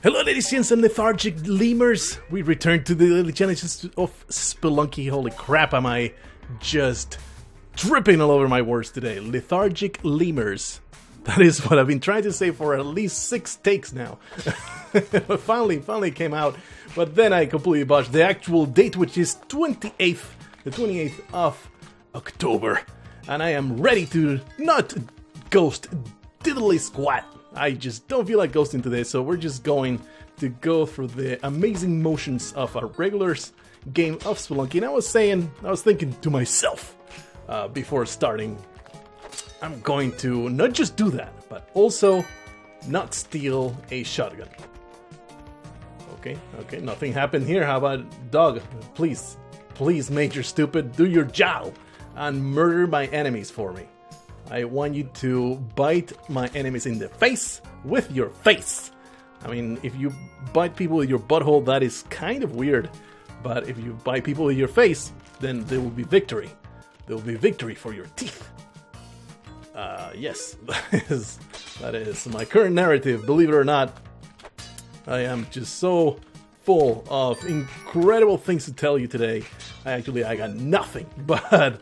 Hello ladies and lethargic lemurs! We return to the daily challenges of Spelunky. Holy crap, am I just tripping all over my words today. Lethargic lemurs. That is what I've been trying to say for at least 6 takes now. But finally came out. But then I completely botched the actual date, which is the 28th of October. And I am ready to not ghost diddly squat. I just don't feel like ghosting today, so we're just going to go through the amazing motions of a regular game of Spelunky. And I was thinking to myself before starting, I'm going to not just do that, but also not steal a shotgun. Okay, nothing happened here. How about dog? Please, Major Stupid, do your job and murder my enemies for me. I want you to bite my enemies in the face with your face. I mean, if you bite people with your butthole, that is kind of weird. But if you bite people with your face, then there will be victory. There will be victory for your teeth. Yes, that is my current narrative. Believe it or not, I am just so full of incredible things to tell you today. I got nothing, but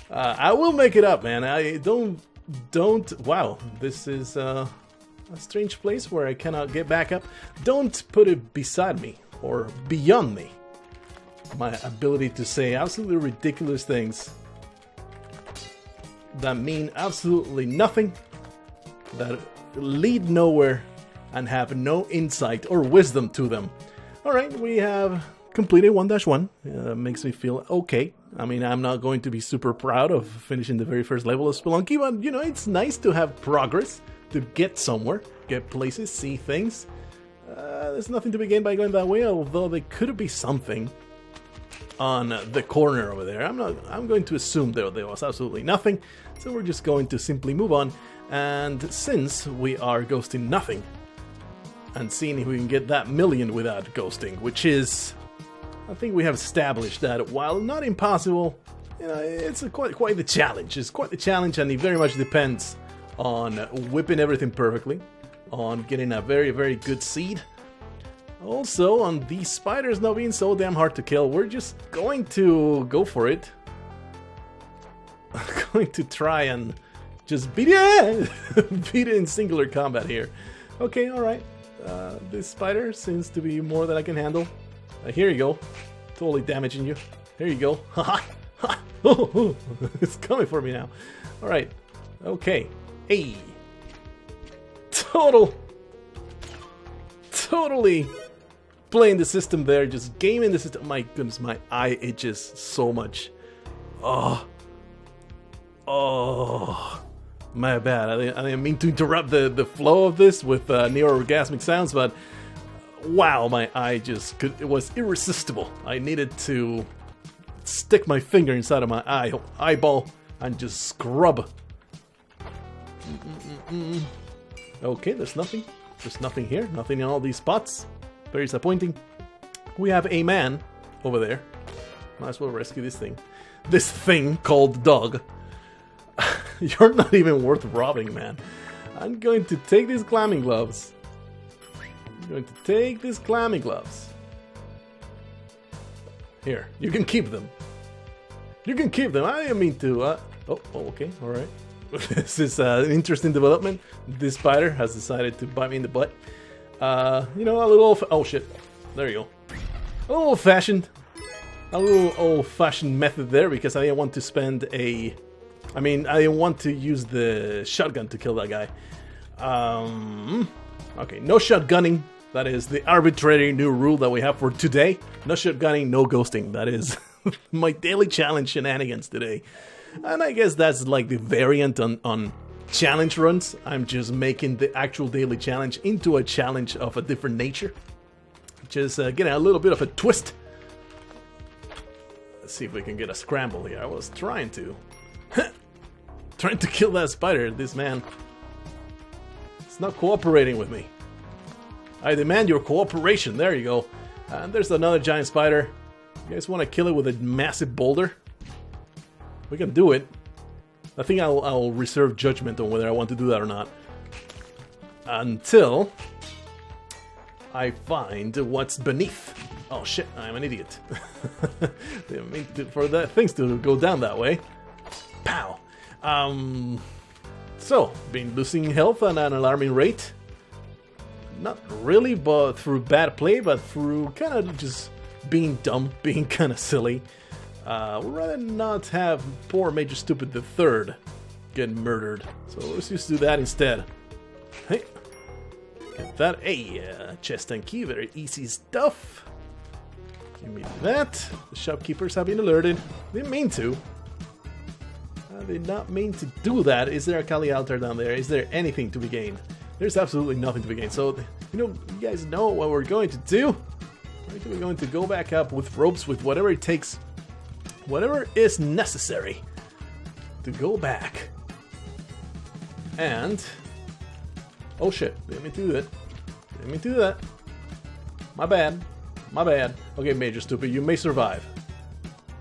I will make it up, man. I don't. Wow, this is a strange place where I cannot get back up. Don't put it beside me or beyond me. My ability to say absolutely ridiculous things that mean absolutely nothing, that lead nowhere, and have no insight or wisdom to them. Alright, we have completed 1-1. Makes me feel okay. I mean, I'm not going to be super proud of finishing the very first level of Spelunky, but, you know, it's nice to have progress, to get somewhere, get places, see things. There's nothing to be gained by going that way, although there could be something on the corner over there. I'm going to assume there was absolutely nothing, so we're just going to simply move on. And since we are ghosting nothing, and seeing if we can get that million without ghosting, which is, I think we have established that while not impossible, you know, it's quite the challenge. It's quite the challenge, and it very much depends on whipping everything perfectly, on getting a very, very good seed. Also, on these spiders not being so damn hard to kill, we're just going to go for it. I'm going to try and just beat it in singular combat here. Okay, alright. This spider seems to be more than I can handle. Here you go. Totally damaging you. Here you go. Ha! It's coming for me now. Alright. Okay. Hey. Totally playing the system there. Just gaming the system. My goodness, my eye itches so much. Oh. My bad. I didn't mean to interrupt the flow of this with neo-orgasmic sounds, but wow, my eye it was irresistible. I needed to stick my finger inside of my eyeball and just scrub. Okay, there's nothing. There's nothing here. Nothing in all these spots. Very disappointing. We have a man over there. Might as well rescue this thing. This thing called dog. You're not even worth robbing, man. I'm going to take these climbing gloves. Here, you can keep them. I didn't mean to. Okay, alright. This is an interesting development. This spider has decided to bite me in the butt. You know, a little. Oh shit. There you go. A little old fashioned method there, because I didn't want to spend I didn't want to use the shotgun to kill that guy. Okay, no shotgunning. That is the arbitrary new rule that we have for today. No shotgunning, no ghosting. That is my daily challenge shenanigans today. And I guess that's like the variant on challenge runs. I'm just making the actual daily challenge into a challenge of a different nature. Just getting a little bit of a twist. Let's see if we can get a scramble here. I was trying to kill that spider. This man is not cooperating with me. I demand your cooperation. There you go. And there's another giant spider. You guys want to kill it with a massive boulder? We can do it. I think I'll reserve judgment on whether I want to do that or not. Until I find what's beneath. Oh shit, I'm an idiot. Didn't mean for the things to go down that way. Pow. So, been losing health at an alarming rate. Not really, but through bad play, but through kind of just being dumb, being kind of silly. We'd rather not have poor Major Stupid the Third get murdered. So let's just do that instead. Hey, get that. Hey, chest and key, very easy stuff. Give me that. The shopkeepers have been alerted. They didn't mean to. They did not mean to do that. Is there a Kali altar down there? Is there anything to be gained? There's absolutely nothing to be gained. So, you guys know what we're going to do. We're going to go back up with ropes, with whatever it takes, whatever is necessary to go back. And, oh shit, didn't mean to do that. Didn't mean to do that. My bad. My bad. Okay, Major Stupid, you may survive.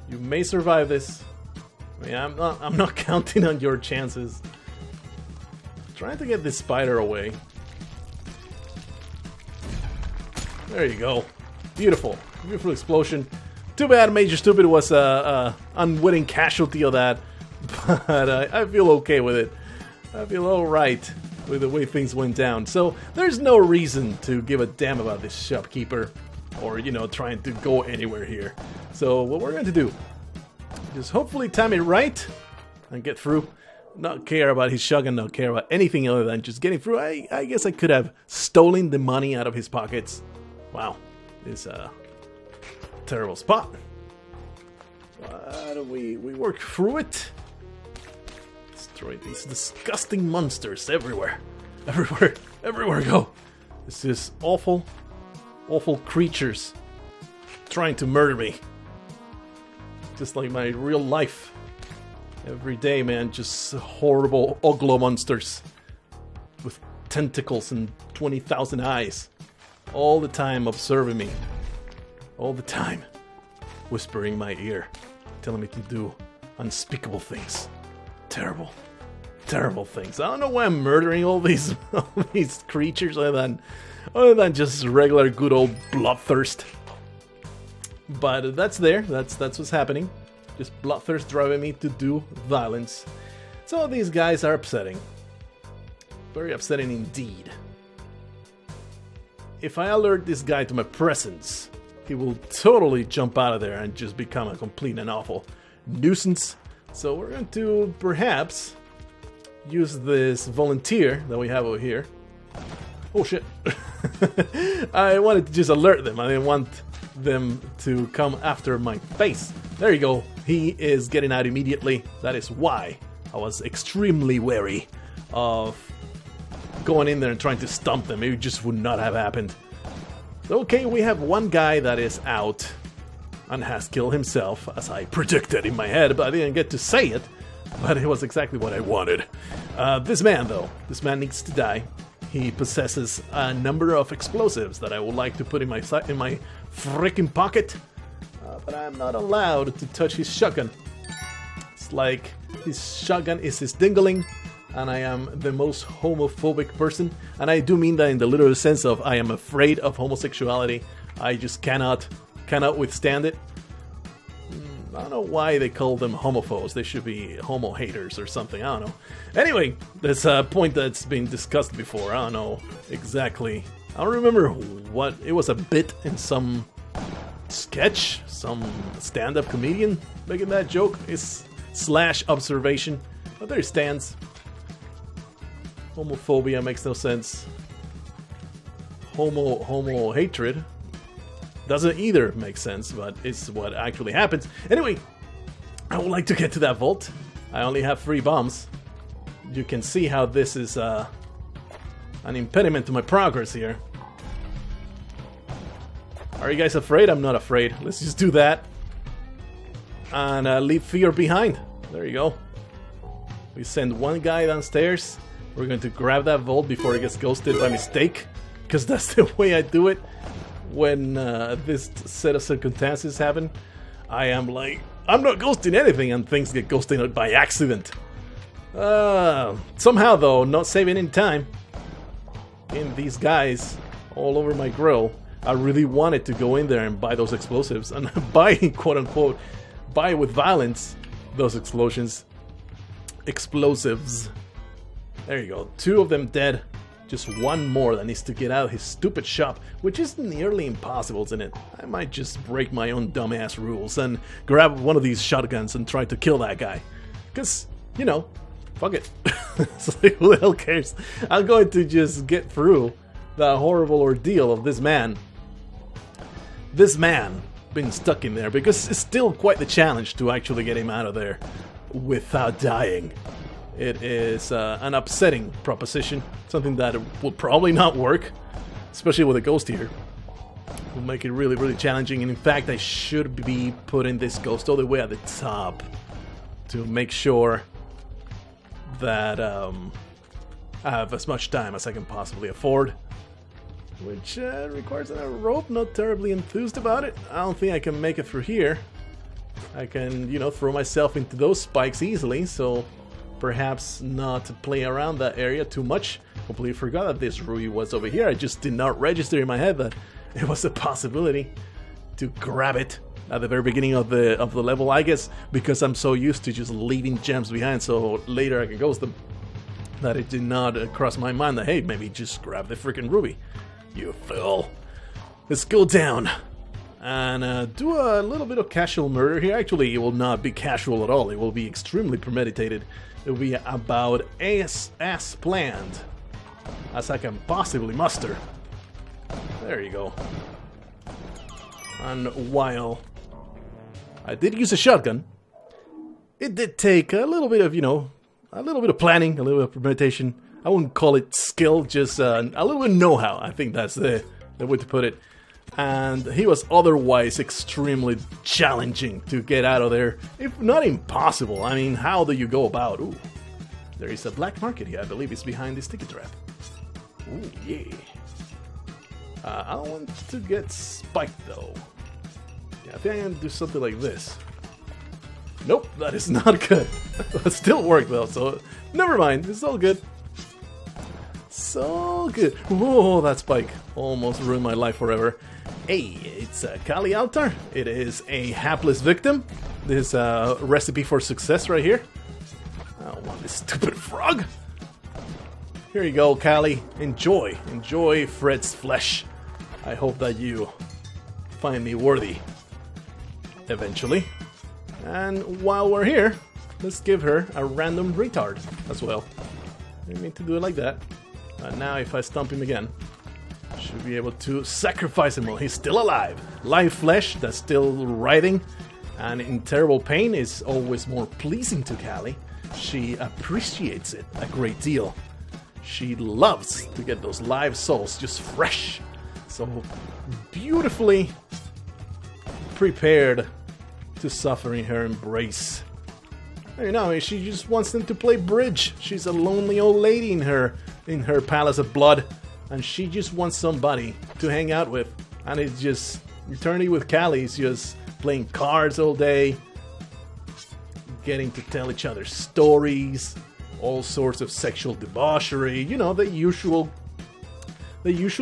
You may survive this. I mean, I'm not counting on your chances. Trying to get this spider away. There you go. Beautiful. Beautiful explosion. Too bad Major Stupid was a unwitting casualty of that. But I feel okay with it. I feel alright with the way things went down. So there's no reason to give a damn about this shopkeeper. Or, trying to go anywhere here. So what we're going to do, just hopefully time it right and get through. Not care about his shotgun, not care about anything other than just getting through. I guess I could have stolen the money out of his pockets. Wow, this a terrible spot. But we work through it. Destroy these disgusting monsters everywhere. Everywhere I go. This is awful creatures trying to murder me. Just like my real life. Every day, man, just horrible oglo monsters with tentacles and 20,000 eyes. All the time observing me. All the time whispering in my ear, telling me to do unspeakable things. Terrible things. I don't know why I'm murdering all these creatures other than just regular good old bloodthirst. But that's there. That's what's happening. Just bloodthirst driving me to do violence. So these guys are upsetting. Very upsetting indeed. If I alert this guy to my presence, he will totally jump out of there and just become a complete and awful nuisance. So we're going to perhaps use this volunteer that we have over here. Oh shit. I wanted to just alert them. I didn't want them to come after my face. There you go. He is getting out immediately. That is why I was extremely wary of going in there and trying to stump them. It just would not have happened. Okay, we have one guy that is out and has killed himself, as I predicted in my head, but I didn't get to say it. But it was exactly what I wanted. This man, though, needs to die. He possesses a number of explosives that I would like to put in my freaking pocket. But I'm not allowed to touch his shotgun. It's like his shotgun is his dingling, and I am the most homophobic person. And I do mean that in the literal sense of I am afraid of homosexuality. I just cannot withstand it. I don't know why they call them homophobes. They should be homo haters or something. I don't know. Anyway, there's a point that's been discussed before. I don't know exactly. I don't remember what. It was a bit in some sketch, some stand-up comedian making that joke is / observation. But there it stands. Homophobia makes no sense. Homo hatred doesn't either make sense, but it's what actually happens. Anyway, I would like to get to that vault. I only have 3 bombs. You can see how this is an impediment to my progress here. Are you guys afraid? I'm not afraid. Let's just do that. And leave fear behind. There you go. We send one guy downstairs. We're going to grab that vault before it gets ghosted by mistake. Because that's the way I do it. When this set of circumstances happen, I am like, I'm not ghosting anything, and things get ghosted by accident. Somehow, though, not saving any time. And these guys all over my grill. I really wanted to go in there and buy those explosives and buy, quote unquote, buy with violence those explosives. There you go. 2 of them dead. Just 1 more that needs to get out of his stupid shop, which is nearly impossible, isn't it? I might just break my own dumbass rules and grab one of these shotguns and try to kill that guy. Because, you know, fuck it. It's like, who the hell cares? I'm going to just get through the horrible ordeal of this man. This man being stuck in there, because it's still quite the challenge to actually get him out of there without dying. It is an upsetting proposition, something that will probably not work, especially with a ghost here. Will make it really, really challenging, and in fact I should be putting this ghost all the way at the top to make sure that I have as much time as I can possibly afford. Which requires a rope, not terribly enthused about it. I don't think I can make it through here. I can, you know, throw myself into those spikes easily, so perhaps not to play around that area too much. Completely forgot that this ruby was over here. I just did not register in my head that it was a possibility to grab it at the very beginning of the level. I guess because I'm so used to just leaving gems behind so later I can ghost them, that it did not cross my mind that, hey, maybe just grab the freaking ruby. You fool. Let's go down and do a little bit of casual murder here. Actually, it will not be casual at all. It will be extremely premeditated. It will be about as planned as I can possibly muster. There you go. And while I did use a shotgun, it did take a little bit of, you know, a little bit of planning, a little bit of premeditation. I wouldn't call it skill, just a little bit of know-how. I think that's the way to put it. And he was otherwise extremely challenging to get out of there, if not impossible. I mean, how do you go about? Ooh, there is a black market here. I believe it's behind this ticket trap. Ooh, yeah. I don't want to get spiked, though. Yeah, I think I'm going to do something like this. Nope, that is not good. It still worked, though, so never mind. It's all good. So good. Whoa, that spike almost ruined my life forever. Hey, it's a Kali altar. It is a hapless victim. This is a recipe for success right here. I don't want this stupid frog. Here you go, Kali. Enjoy. Enjoy Fred's flesh. I hope that you find me worthy eventually. And while we're here, let's give her a random retard as well. I need to do it like that. Now if I stump him again, I should be able to sacrifice him while he's still alive. Live flesh that's still writhing and in terrible pain is always more pleasing to Kali. She appreciates it a great deal. She loves to get those live souls just fresh. So beautifully prepared to suffer in her embrace. You know, she just wants them to play bridge. She's a lonely old lady in her palace of blood, and she just wants somebody to hang out with. And it's just eternity with Kali is just playing cards all day, getting to tell each other stories, all sorts of sexual debauchery. You know, the usual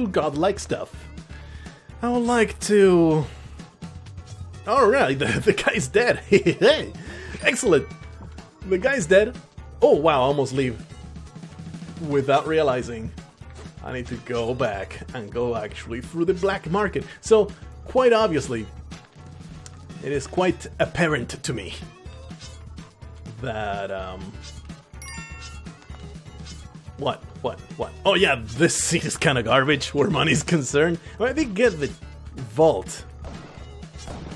godlike stuff. I would like to. Oh, really? The guy's dead. Hey, excellent. The guy's dead. Oh, wow, I almost leave without realizing I need to go back and go actually through the black market. So, quite obviously, it is quite apparent to me that, What? Oh yeah, this scene is kind of garbage where money's concerned. Well, I did get the vault.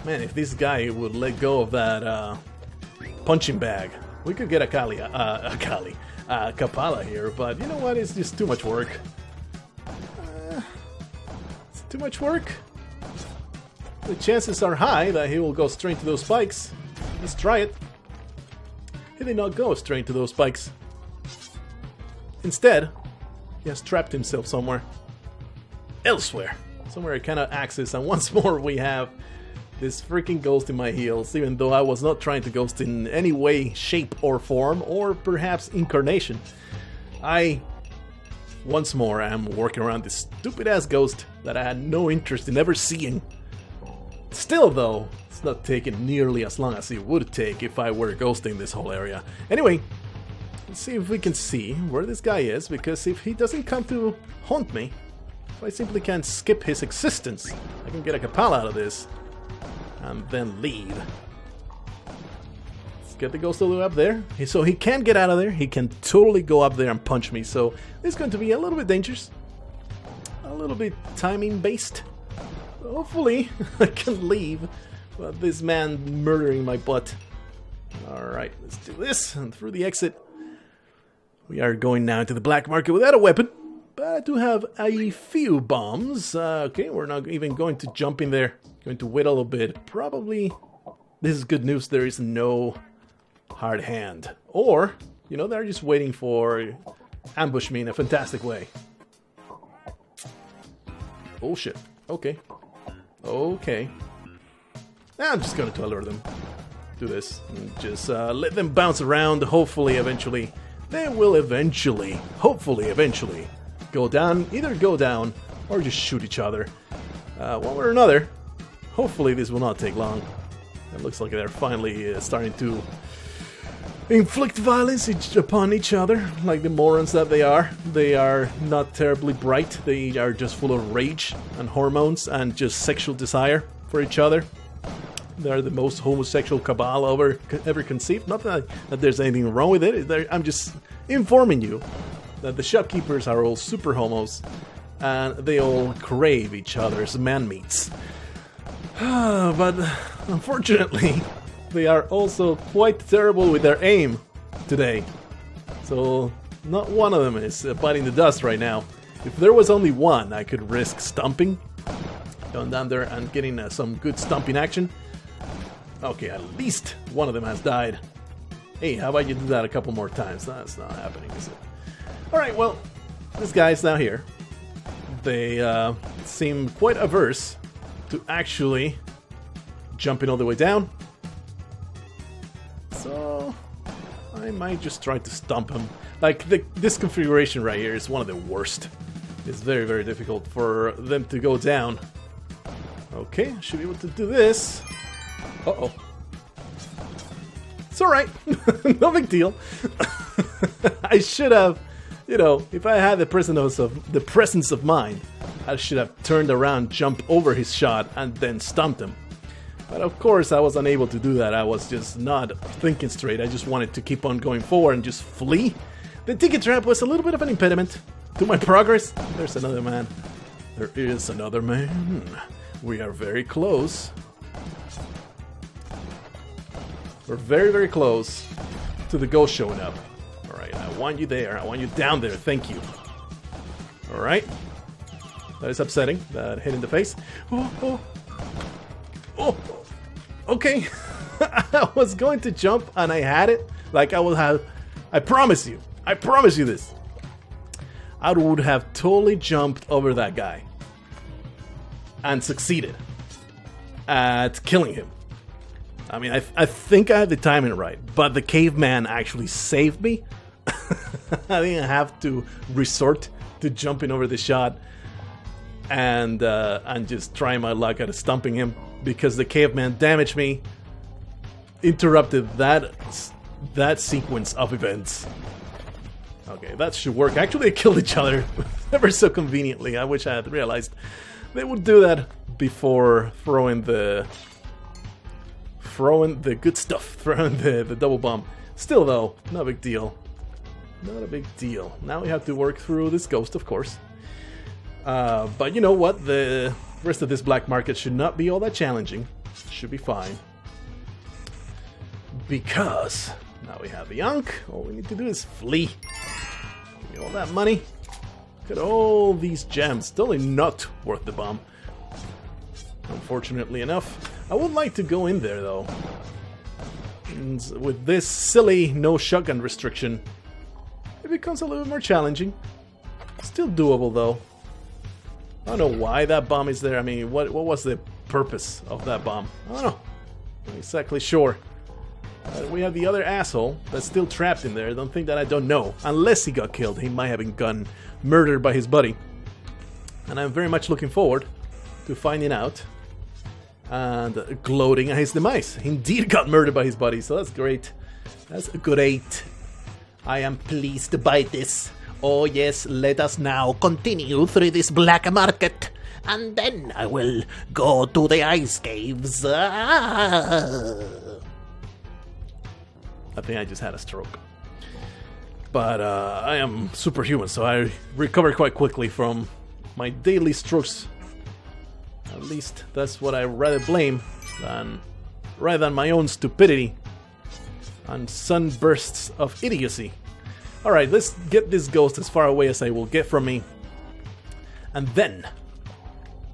Man, if this guy would let go of that, punching bag, we could get a Kapala here, but you know what, it's just too much work. It's too much work. The chances are high that he will go straight to those spikes. Let's try it. He did not go straight to those spikes. Instead, he has trapped himself somewhere. Elsewhere. Somewhere I cannot access, and once more we have this freaking ghost in my heels, even though I was not trying to ghost in any way, shape, or form, or perhaps incarnation. I Once more, I'm working around this stupid-ass ghost that I had no interest in ever seeing. Still, though, it's not taking nearly as long as it would take if I were ghosting this whole area. Anyway, let's see if we can see where this guy is, because if he doesn't come to haunt me, if I simply can't skip his existence, I can get a Kapala out of this, and then leave. Let's get the ghost all the way up there. So he can't get out of there, he can totally go up there and punch me, so it's going to be a little bit dangerous. A little bit timing based. Hopefully I can leave without this man murdering my butt. Alright, let's do this, and through the exit. We are going now into the black market without a weapon, but I do have a few bombs. Okay, we're not even going to jump in there. Going to wait a little bit. Probably, this is good news, there is no hard hand. Or, you know, they're just waiting for ambush me in a fantastic way. Bullshit. Okay. Okay. I'm just going to alert them. Do this. And just let them bounce around. Hopefully, eventually, they will hopefully, eventually, go down. Either go down or just shoot each other. One way or another. Hopefully, this will not take long. It looks like they're finally starting to inflict violence upon each other, like the morons that they are. They are not terribly bright. They are just full of rage and hormones and just sexual desire for each other. They're the most homosexual cabal ever conceived. Not that there's anything wrong with it. I'm just informing you that the shopkeepers are all super homos and they all crave each other's man meats. But unfortunately, they are also quite terrible with their aim today. So not one of them is biting the dust right now. If there was only one, I could risk stumping. Going down there and getting some good stumping action. Okay, at least one of them has died. Hey, how about you do that a couple more times? That's not happening, is it? Alright, well, this guy's now here. They seem quite averse to actually jumping all the way down. So I might just try to stump him. Like, this configuration right here is one of the worst. It's very, very difficult for them to go down. Okay, should be able to do this. Uh-oh. It's alright. No big deal. I should have, you know, if I had the presence of mind, I should have turned around, jumped over his shot, and then stumped him. But of course, I was unable to do that. I was just not thinking straight. I just wanted to keep on going forward and just flee. The ticket trap was a little bit of an impediment to my progress. There's another man. There is another man. We are very close. We're very, very close to the ghost showing up. Alright, I want you there. I want you down there. Thank you. Alright. That is upsetting. That hit in the face. Oh. Okay. I was going to jump and I had it. Like I would have. I promise you this. I would have totally jumped over that guy and succeeded at killing him. I mean, I think I had the timing right, but the caveman actually saved me. I didn't have to resort to jumping over the shot and just trying my luck at stumping him, because the caveman damaged me, interrupted that sequence of events. Okay, that should work. Actually, they killed each other ever so conveniently. I wish I had realized they would do that before throwing the good stuff, throwing the double bomb. Still though, not a big deal. Not a big deal. Now we have to work through this ghost, of course. But you know what? The rest of this black market should not be all that challenging. Should be fine. Because now we have the Ankh. All we need to do is flee. Give me all that money. Look at all these gems. Totally not worth the bomb. Unfortunately enough. I would like to go in there though. And with this silly no shotgun restriction, it becomes a little bit more challenging. Still doable though. I don't know why that bomb is there. I mean, what was the purpose of that bomb? I don't know. Not exactly sure. We have the other asshole that's still trapped in there. Don't think that I don't know. Unless he got killed, he might have gotten murdered by his buddy. And I'm very much looking forward to finding out and gloating at his demise. He indeed got murdered by his buddy, so that's great. That's great. I am pleased by this. Oh yes, let us now continue through this black market, and then I will go to the ice caves. I think I just had a stroke. But I am superhuman, so I recover quite quickly from my daily strokes. At least that's what I rather blame rather than my own stupidity and sunbursts of idiocy. Alright, let's get this ghost as far away as I will get from me. And then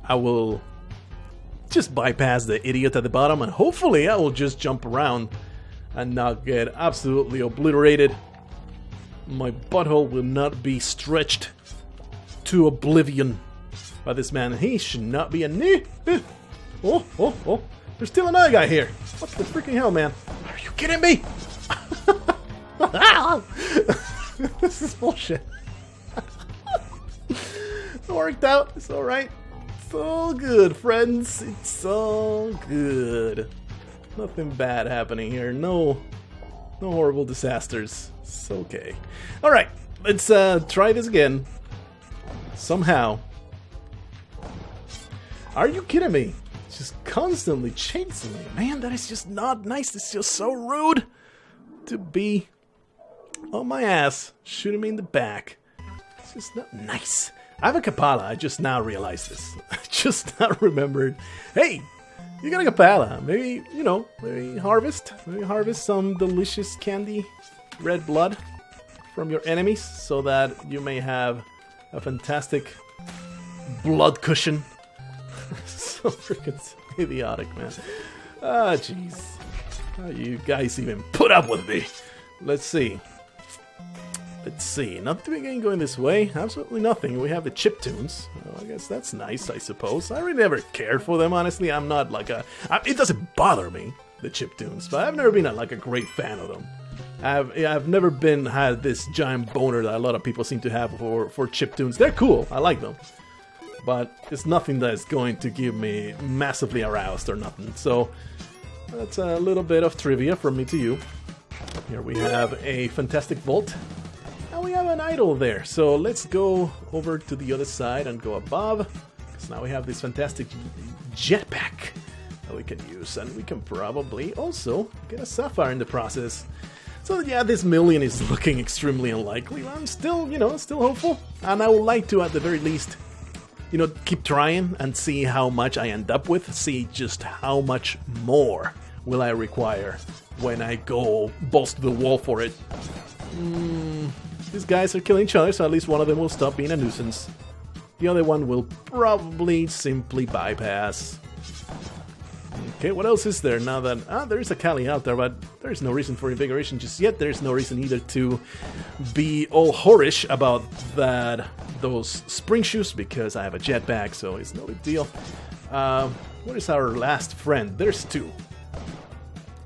I will just bypass the idiot at the bottom, and hopefully I will just jump around and not get absolutely obliterated. My butthole will not be stretched to oblivion by this man. He should not be a knee. Oh. There's still another guy here. What the freaking hell, man? Are you kidding me? This is bullshit. It worked out. It's alright. It's all good, friends. It's all good. Nothing bad happening here. No horrible disasters. It's okay. Alright, let's try this again. Somehow. Are you kidding me? Just constantly chasing me. Man, that is just not nice. It's just so rude to be on my ass, shooting me in the back. It's just not nice. I have a Kapala. I just now realized this. I just now remembered. Hey, you got a Kapala. Maybe, maybe harvest some delicious candy, red blood from your enemies, so that you may have a fantastic blood cushion. So freaking idiotic, man. Ah, jeez. How you guys even put up with me? Let's see. Nothing again going this way. Absolutely nothing. We have the chiptunes. Well, I guess that's nice, I suppose. I really never cared for them, honestly. I'm not like it doesn't bother me, the chiptunes, but I've never been a great fan of them. I've never had this giant boner that a lot of people seem to have for chiptunes. They're cool. I like them. But it's nothing that's going to give me massively aroused or nothing. So that's a little bit of trivia from me to you. Here we have a fantastic vault. And we have an idol there. So let's go over to the other side and go above. Because now we have this fantastic jetpack that we can use. And we can probably also get a sapphire in the process. So yeah, this million is looking extremely unlikely. I'm still, still hopeful. And I would like to, at the very least, keep trying and see how much I end up with. See just how much more will I require when I go balls to the wall for it. These guys are killing each other, so at least one of them will stop being a nuisance. The other one will probably simply bypass. Okay, what else is there now that... there is a Kali out there, but there is no reason for invigoration just yet. There is no reason either to be all whorish about those spring shoes, because I have a jetpack, so it's no big deal. What is our last friend? There's two.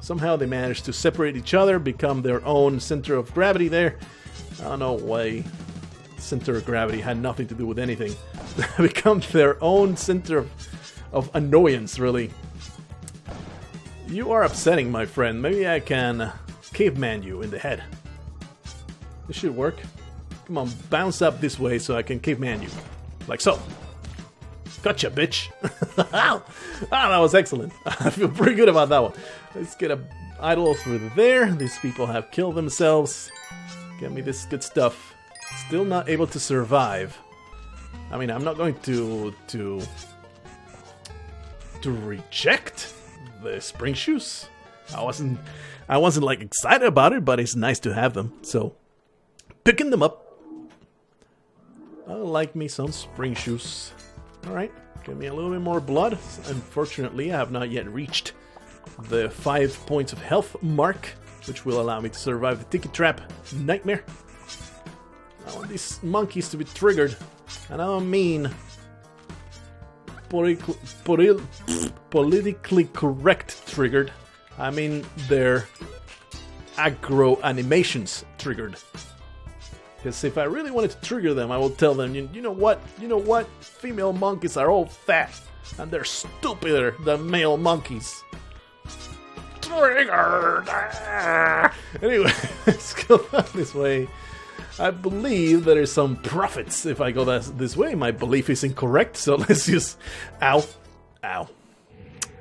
Somehow they managed to separate each other, become their own center of gravity there. I don't know why center of gravity had nothing to do with anything. They become their own center of annoyance, really. You are upsetting, my friend. Maybe I can caveman you in the head. This should work. Come on, bounce up this way so I can caveman you. Like so. Gotcha, bitch. That was excellent. I feel pretty good about that one. Let's get an idol over there. These people have killed themselves. Get me this good stuff. Still not able to survive. I mean, I'm not going to reject the spring shoes. I wasn't like excited about it, but it's nice to have them. So picking them up. I like me some spring shoes. Alright, give me a little bit more blood. Unfortunately, I have not yet reached the 5 points of health mark, which will allow me to survive the Tiki Trap nightmare. I want these monkeys to be triggered, and I don't mean politically correct triggered. I mean their aggro animations triggered. Because if I really wanted to trigger them, I will tell them, you know what? You know what? Female monkeys are all fat, and they're stupider than male monkeys. Triggered! Anyway, let's go down this way. I believe there is some profits if I go this way. My belief is incorrect, so let's just... Ow. Ow.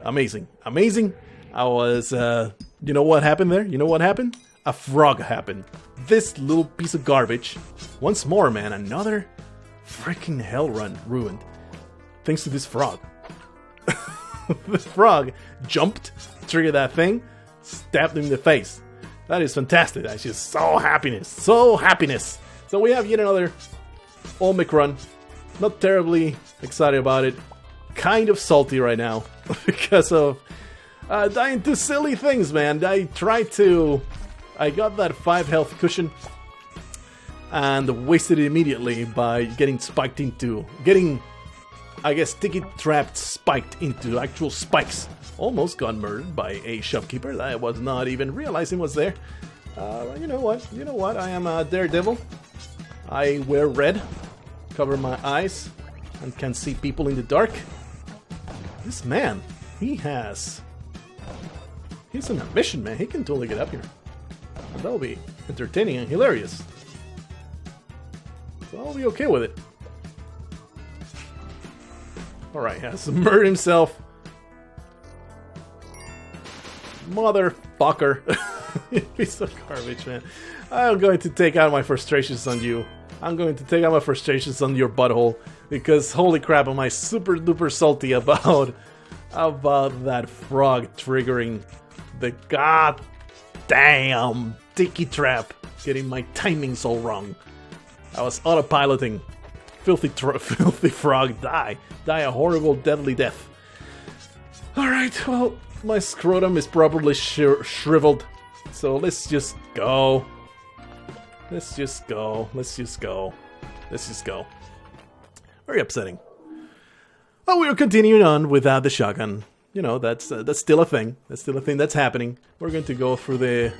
Amazing. Amazing. I was... you know what happened there? You know what happened? A frog happened. This little piece of garbage. Once more, man, another freaking hell run ruined. Thanks to this frog. This frog jumped, triggered that thing, stabbed him in the face. That is fantastic. That's just so happiness. So happiness. So we have yet another Olmec run. Not terribly excited about it. Kind of salty right now because of dying to silly things, man. I got that 5 health cushion and wasted it immediately by getting spiked into... I guess sticky trapped spiked into actual spikes. Almost got murdered by a shopkeeper that I was not even realizing was there. You know what? You know what? I am a daredevil. I wear red, cover my eyes, and can see people in the dark. This man, he's on a mission, man. He can totally get up here. And that'll be entertaining and hilarious. So I'll be okay with it. Alright, has murdered himself. Motherfucker. Piece of garbage, man. I'm going to take out my frustrations on you. I'm going to take out my frustrations on your butthole. Because holy crap, am I super duper salty about that frog triggering the goddamn sticky trap. Getting my timings all wrong. I was autopiloting. Filthy frog, die a horrible deadly death. Alright, well, my scrotum is properly shriveled, so let's just go. Let's just go. Very upsetting. Well, we're continuing on without the shotgun. You know, that's still a thing. That's still a thing that's happening. We're going to go through the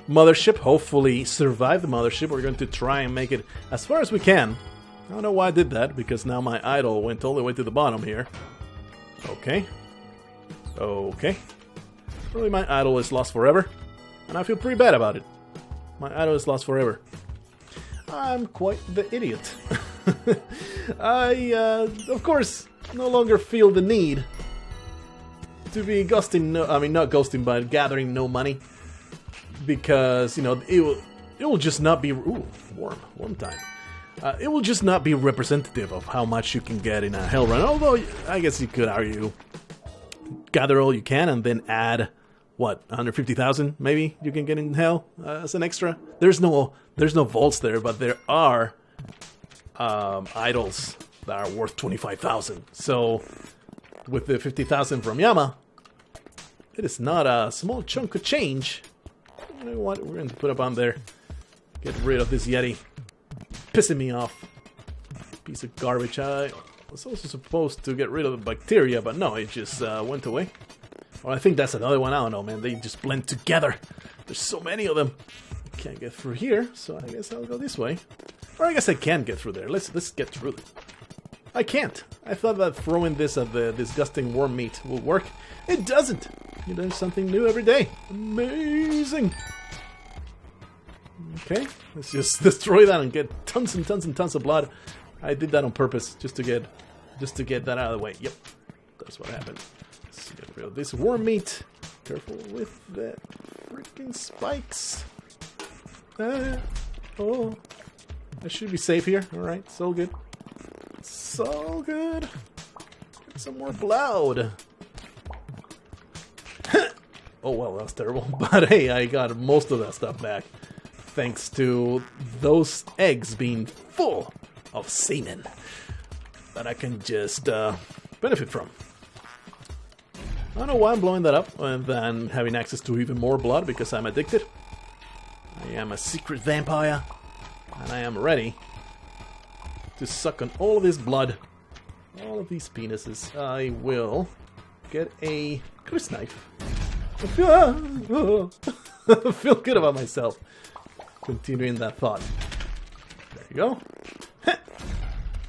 Mothership, hopefully survive the Mothership. We're going to try and make it as far as we can. I don't know why I did that, because now my idol went all the way to the bottom here. Okay. Probably my idol is lost forever, and I feel pretty bad about it. My idol is lost forever. I'm quite the idiot. I, of course, no longer feel the need to be ghosting, not ghosting, but gathering no money. Because, you know, it will just not be... Ooh, warm time. It will just not be representative of how much you can get in a hell run. Although, I guess you could argue, gather all you can and then add, what, 150,000 maybe you can get in hell as an extra. There's no vaults there, but there are idols that are worth 25,000. So, with the 50,000 from Yama, it is not a small chunk of change. You know what? We're going to put up on there. Get rid of this Yeti. Pissing me off. Piece of garbage. I was also supposed to get rid of the bacteria, but no, it just went away. Or I think that's another one. I don't know, man. They just blend together. There's so many of them. I can't get through here, so I guess I'll go this way. Or I guess I can get through there. Let's get through it. I can't. I thought that throwing this at the disgusting worm meat will work. It doesn't. You learn something new every day. Amazing. Okay, let's just destroy that and get tons and tons and tons of blood. I did that on purpose, just to get that out of the way. Yep, that's what happened. Let's get rid of this worm meat. Careful with the freaking spikes. Oh, I should be safe here. All right, so good, so good. Get some more blood. Oh well, that was terrible. But hey, I got most of that stuff back. Thanks to those eggs being full of semen that I can just benefit from. I don't know why I'm blowing that up and then having access to even more blood because I'm addicted. I am a secret vampire and I am ready to suck on all of this blood, all of these penises. I will get a crisp knife. I feel good about myself. Continuing that thought. you go.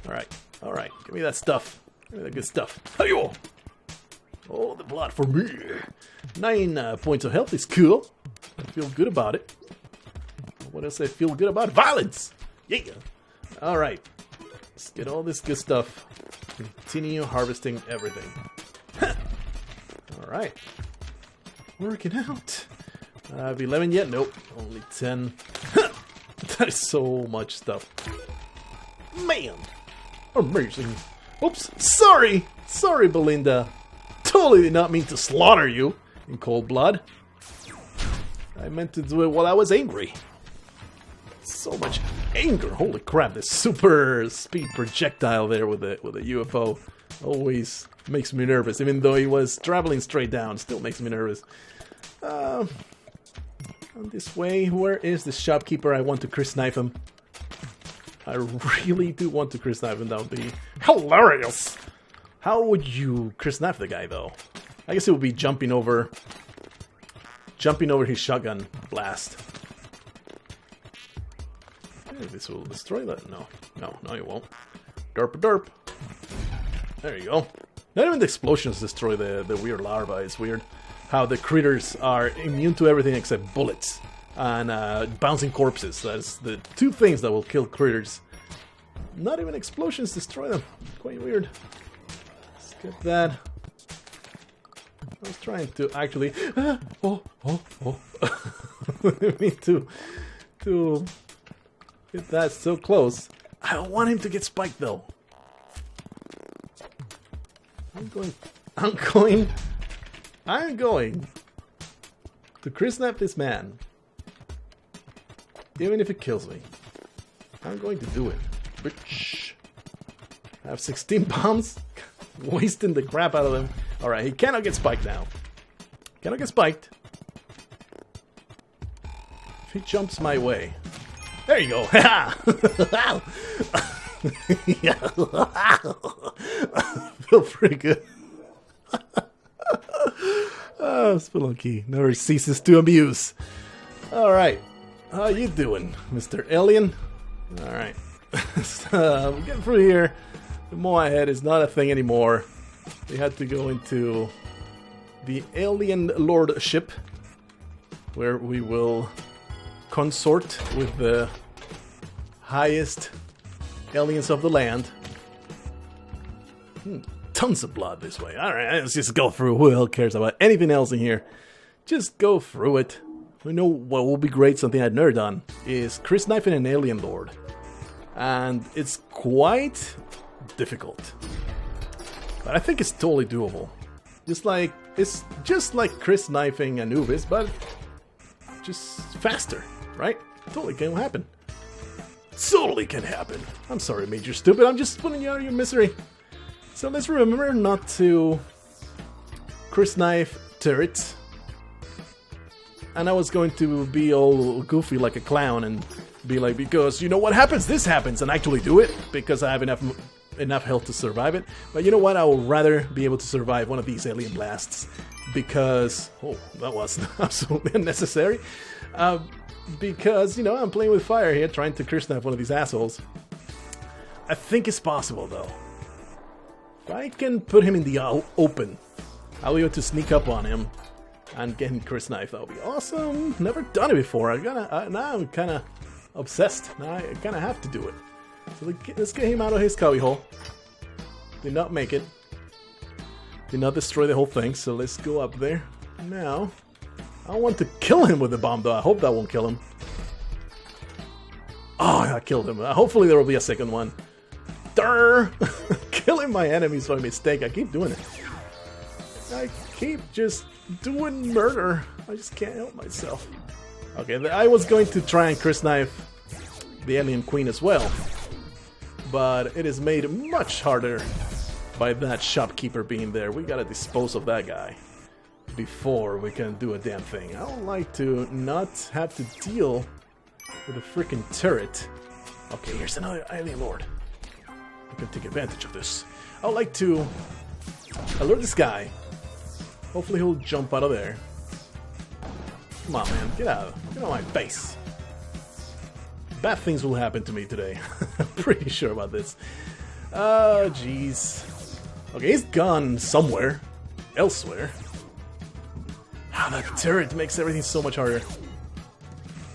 Alright. Give me that stuff. Give me that good stuff. Hey-yo! Oh, the blood for me. 9 points of health is cool. I feel good about it. What else I feel good about? Violence! Yeah! Alright. Let's get all this good stuff. Continue harvesting everything. Alright. Working out. Have 11 yet? Nope. Only 10. That is so much stuff. Man! Amazing. Oops. Sorry! Sorry, Belinda. Totally did not mean to slaughter you in cold blood. I meant to do it while I was angry. So much anger. Holy crap, this super speed projectile there with a UFO always makes me nervous. Even though he was traveling straight down, still makes me nervous. On this way, where is the shopkeeper? I want to Chris knife him. I really do want to Chris knife him. That would be hilarious. How would you Chris knife the guy though? I guess it would be jumping over his shotgun blast. Hey, this will destroy that. No, it won't. Derp derp. There you go. Not even the explosions destroy the weird larva. It's weird how the critters are immune to everything except bullets and bouncing corpses. That's the 2 things that will kill critters. Not even explosions destroy them. Quite weird. Let's get that. I was trying to actually... Me too. To get that so close. I don't want him to get spiked though. I'm going to Chris-snap this man. Even if it kills me. I'm going to do it. Bitch. I have 16 bombs. Wasting the crap out of them. Alright, he cannot get spiked now. Cannot get spiked. If he jumps my way. There you go. Feel pretty good. Spelunky never ceases to amuse. Alright. How you doing, Mr. Alien? Alright. We're getting through here. The Moai head is not a thing anymore. We had to go into the Alien Lordship, where we will consort with the highest aliens of the land. Tons of blood this way. Alright, let's just go through. Who the hell cares about anything else in here? Just go through it. We know what will be great, something I'd never done, is Chris knifing an alien lord. And it's quite difficult. But I think it's totally doable. It's just like Chris knifing Anubis, but just faster, right? Totally can happen. Totally can happen. I'm sorry, Major Stupid. I'm just putting you out of your misery. So let's remember not to Chris knife turrets. And I was going to be all goofy like a clown and be like, because you know what happens? This happens, and actually do it because I have enough health to survive it. But you know what? I would rather be able to survive one of these alien blasts because that was absolutely unnecessary. Because you know I'm playing with fire here, trying to Chris knife one of these assholes. I think it's possible though. If I can put him in the open, I'll be able to sneak up on him and get him Chris knife. That would be awesome. Never done it before. Now I'm kind of obsessed. Now I kind of have to do it. So let's get him out of his cubby hole. Did not make it. Did not destroy the whole thing. So let's go up there. Now, I want to kill him with the bomb though. I hope that won't kill him. Oh, I killed him. Hopefully there will be a second one. Durr! Killing my enemies by mistake. I keep doing it. I keep just doing murder. I just can't help myself. Okay, I was going to try and Chris knife the alien queen as well, but it is made much harder by that shopkeeper being there. We gotta dispose of that guy before we can do a damn thing. I don't like to not have to deal with a freaking turret. Okay, here's another alien lord. I can take advantage of this. I would like to alert this guy. Hopefully he'll jump out of there. Come on, man. Get out of my face. bad things will happen to me today. I'm pretty sure about this. Oh, jeez. Okay, he's gone somewhere. Elsewhere. Ah, that turret makes everything so much harder.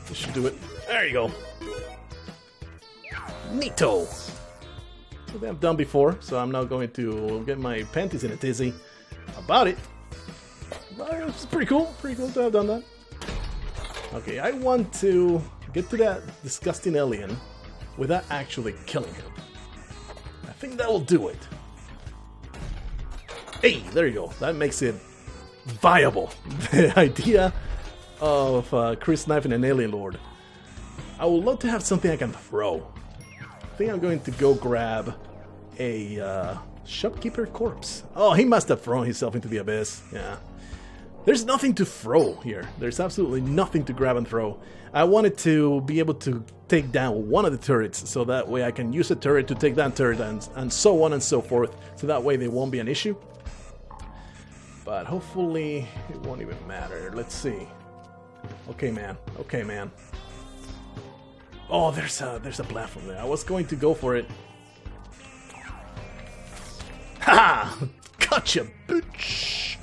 This should do it. There you go. Neato. Something I've done before, so I'm not going to get my panties in a tizzy about it. But it's pretty cool. Pretty cool to have done that. Okay, I want to get to that disgusting alien without actually killing him. I think that will do it. Hey, there you go. That makes it viable. The idea of Chris knifing an alien lord. I would love to have something I can throw. I think I'm going to go grab a shopkeeper corpse. Oh, he must have thrown himself into the abyss. Yeah. There's nothing to throw here. There's absolutely nothing to grab and throw. I wanted to be able to take down one of the turrets, so that way I can use a turret to take down turret and so on and so forth. So that way they won't be an issue. But hopefully it won't even matter. Let's see. Okay, man. Okay, man. Oh, there's a platform there. I was going to go for it. Ha! Gotcha, bitch!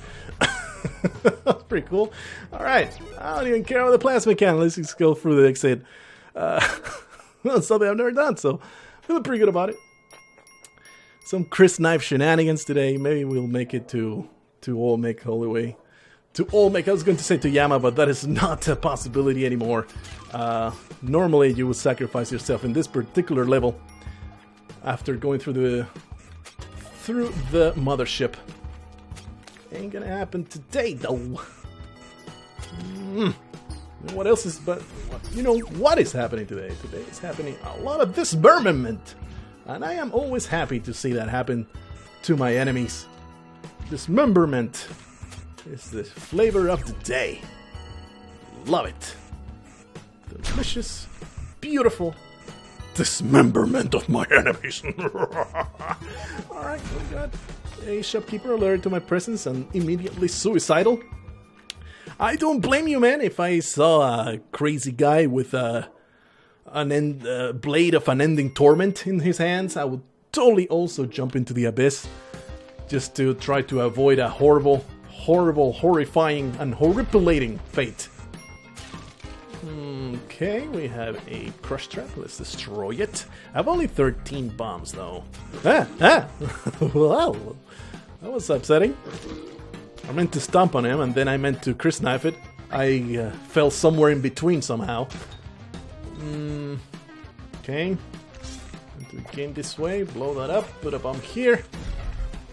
That's pretty cool. Alright, I don't even care about the plasma can. Let's just go through the exit. That's something I've never done, so feeling pretty good about it. Some Chris knife shenanigans today. Maybe we'll make it to Olmec all the way. To Olmec, I was going to say to Yama, but that is not a possibility anymore. Normally you would sacrifice yourself in this particular level after going through the mothership. Ain't gonna happen today, though. What else is... But, you know, what is happening today? Today is happening a lot of dismemberment. And I am always happy to see that happen to my enemies. Dismemberment is the flavor of the day. Love it. Delicious, beautiful dismemberment of my enemies. Alright, we got a shopkeeper alerted to my presence and immediately suicidal. I don't blame you, man. If I saw a crazy guy with a blade of unending torment in his hands, I would totally also jump into the abyss just to try to avoid a horrible, horrifying, and horripilating fate. Okay, we have a crush trap. Let's destroy it. I have only 13 bombs, though. Wow, that was upsetting. I meant to stomp on him, and then I meant to Chris knife it. I fell somewhere in between somehow. Okay. Into the game this way. Blow that up. Put a bomb here.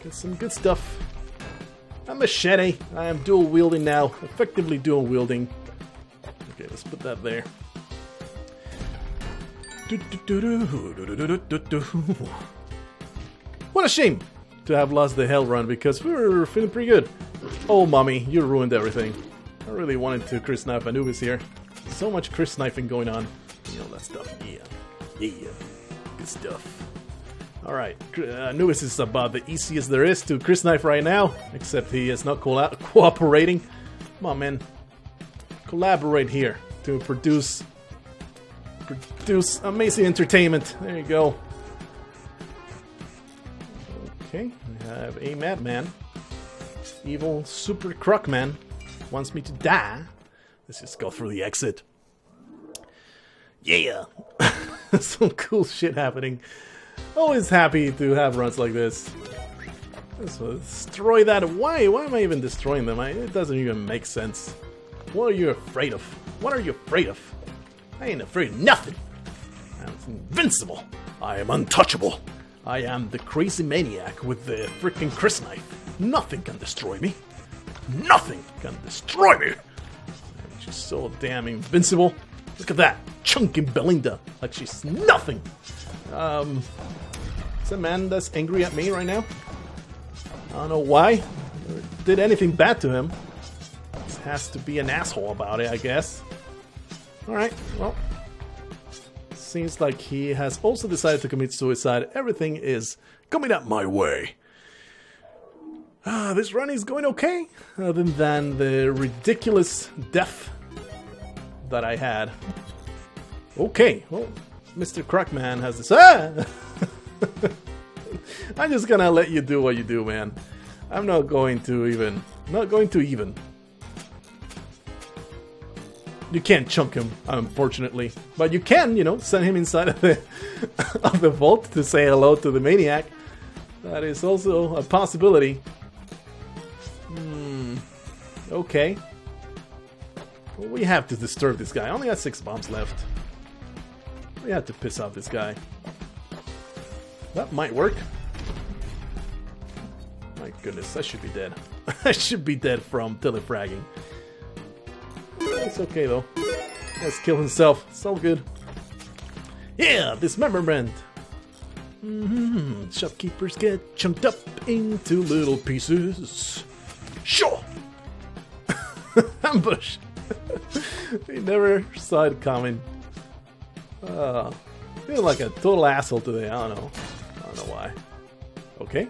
Get some good stuff. A machete. I am dual wielding now. Effectively dual wielding. Okay, let's put that there. What a shame to have lost the hell run, because we were feeling pretty good. Oh, mommy, you ruined everything. I really wanted to Chris knife Anubis here. So much Chris knifing going on. You know that stuff. Yeah. Good stuff. Alright, Anubis is about the easiest there is to Chris knife right now. Except he is not cooperating. Come on, man. Collaborate here to produce amazing entertainment. There you go. Okay, we have a madman. Evil super croc man wants me to die. Let's just go through the exit. Yeah! Some cool shit happening. Always happy to have runs like this. Let's destroy that. Why am I even destroying them? It doesn't even make sense. What are you afraid of? What are you afraid of? I ain't afraid of nothing. I'm invincible. I am untouchable. I am the crazy maniac with the freaking Chris knife. Nothing can destroy me. Nothing can destroy me. I'm just so damn invincible. Look at that. Chunky Belinda. Like she's nothing. Is a man that's angry at me right now? I don't know why. Never did anything bad to him. Just has to be an asshole about it, I guess. Alright, well. Seems like he has also decided to commit suicide. Everything is coming up my way. This run is going okay, other than the ridiculous death that I had. Okay, well, Mr. Crackman has this. Ah! I'm just gonna let you do what you do, man. I'm not going to even. Not going to even. You can't chunk him, unfortunately. But you can, you know, send him inside of the vault to say hello to the maniac. That is also a possibility. Okay. Well, we have to disturb this guy. I only got 6 bombs left. We have to piss off this guy. That might work. My goodness, I should be dead. I should be dead from telefragging. It's okay though. Let's kill himself. It's all good. Yeah, dismemberment. Shopkeepers get chunked up into little pieces. Sure. Ambush. We never saw it coming. I feel like a total asshole today. I don't know why. Okay.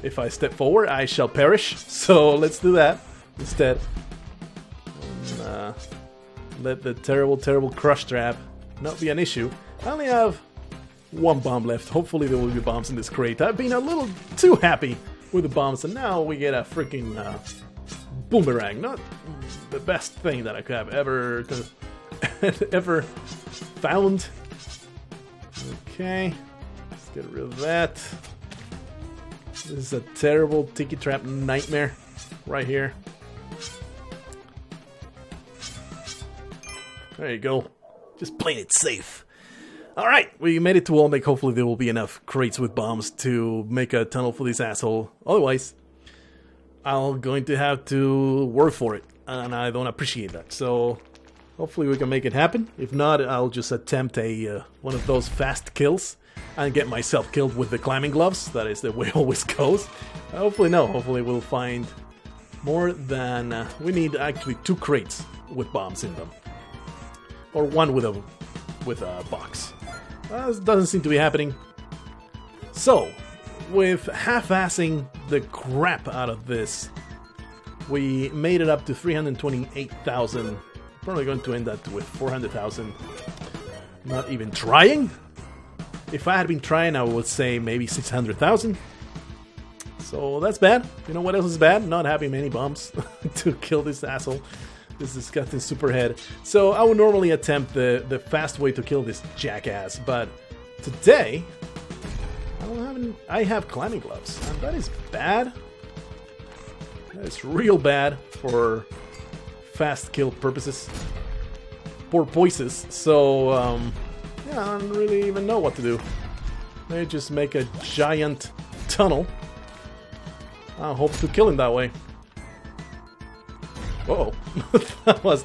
If I step forward, I shall perish. So let's do that instead. And, let the terrible, terrible crush trap not be an issue. I only have 1 bomb left. Hopefully there will be bombs in this crate. I've been a little too happy with the bombs, and now we get a freaking boomerang. Not the best thing that I could have ever ever found. Okay, let's get rid of that. This is a terrible tiki trap nightmare right here. There you go. Just playing it safe. Alright, we made it to Olmec. Hopefully there will be enough crates with bombs to make a tunnel for this asshole. Otherwise, I'm going to have to work for it. And I don't appreciate that. So, hopefully we can make it happen. If not, I'll just attempt one of those fast kills. And get myself killed with the climbing gloves. That is the way it always goes. Hopefully no. Hopefully we'll find more than... we need actually 2 crates with bombs in them. Or 1 with a box. This doesn't seem to be happening. So, with half-assing the crap out of this, we made it up to 328,000. Probably going to end up with 400,000. Not even trying? If I had been trying, I would say maybe 600,000. So that's bad. You know what else is bad? Not having many bombs to kill this asshole. This disgusting superhead. So I would normally attempt the fast way to kill this jackass, but today I have climbing gloves, and that is bad. That is real bad for fast kill purposes. Porpoises. So yeah, I don't really even know what to do. Maybe just make a giant tunnel. I hope to kill him that way. Uh-oh. That was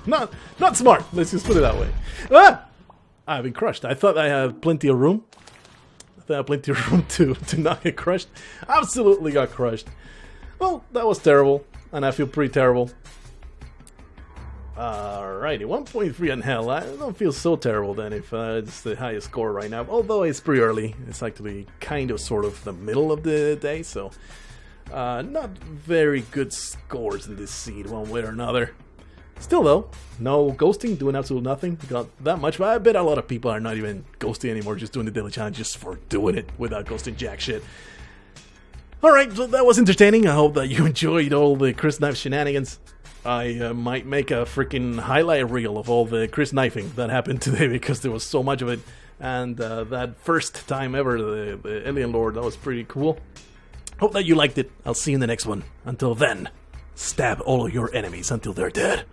not smart. Let's just put it that way. Ah! I've been crushed. I thought I had plenty of room. I thought I had plenty of room to not get crushed. Absolutely got crushed. Well, that was terrible. And I feel pretty terrible. Alrighty, 1.3 on hell. I don't feel so terrible then if it's the highest score right now. Although it's pretty early. It's actually kind of sort of the middle of the day, so... not very good scores in this seed, one way or another. Still though, no ghosting, doing absolutely nothing. Got that much, but I bet a lot of people are not even ghosting anymore, just doing the daily challenge just for doing it without ghosting jack shit. Alright, so that was entertaining. I hope that you enjoyed all the Chris Knife shenanigans. I might make a freaking highlight reel of all the Chris knifing that happened today because there was so much of it. And that first time ever, the Alien Lord, that was pretty cool. Hope that you liked it. I'll see you in the next one. Until then, stab all of your enemies until they're dead.